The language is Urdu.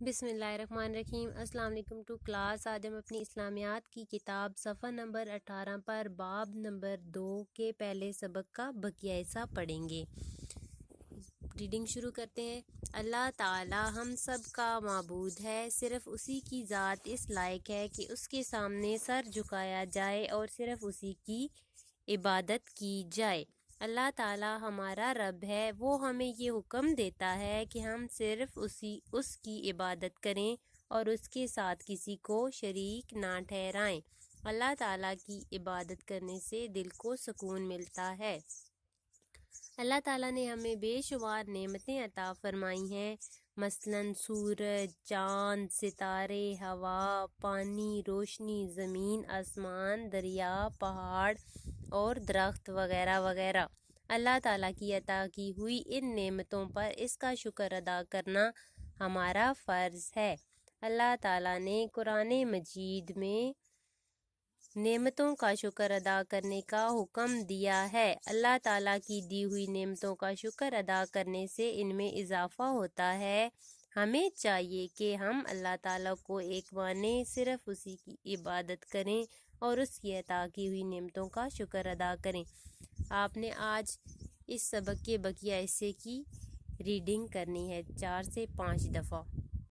بسم اللہ الرحمن الرحیم۔ السلام علیکم ٹو کلاس۔ آج ہم اپنی اسلامیات کی کتاب صفحہ نمبر 18 پر باب نمبر 2 کے پہلے سبق کا بقیہ حصہ پڑھیں گے۔ ریڈنگ شروع کرتے ہیں۔ اللہ تعالی ہم سب کا معبود ہے، صرف اسی کی ذات اس لائق ہے کہ اس کے سامنے سر جھکایا جائے اور صرف اسی کی عبادت کی جائے۔ اللہ تعالی ہمارا رب ہے، وہ ہمیں یہ حکم دیتا ہے کہ ہم صرف اس کی عبادت کریں اور اس کے ساتھ کسی کو شریک نہ ٹھہرائیں۔ اللہ تعالی کی عبادت کرنے سے دل کو سکون ملتا ہے۔ اللہ تعالیٰ نے ہمیں بے شمار نعمتیں عطا فرمائی ہیں، مثلاً سورج، چاند، ستارے، ہوا، پانی، روشنی، زمین، آسمان، دریا، پہاڑ اور درخت وغیرہ وغیرہ۔ اللہ تعالیٰ کی عطا کی ہوئی ان نعمتوں پر اس کا شکر ادا کرنا ہمارا فرض ہے۔ اللہ تعالیٰ نے قرآن مجید میں نعمتوں کا شکر ادا کرنے کا حکم دیا ہے۔ اللہ تعالیٰ کی دی ہوئی نعمتوں کا شکر ادا کرنے سے ان میں اضافہ ہوتا ہے۔ ہمیں چاہیے کہ ہم اللہ تعالیٰ کو ایک مانیں، صرف اسی کی عبادت کریں اور اس کی عطا کی ہوئی نعمتوں کا شکر ادا کریں۔ آپ نے آج اس سبق کے بقیہ حصے کی ریڈنگ کرنی ہے 4 سے 5 دفعہ۔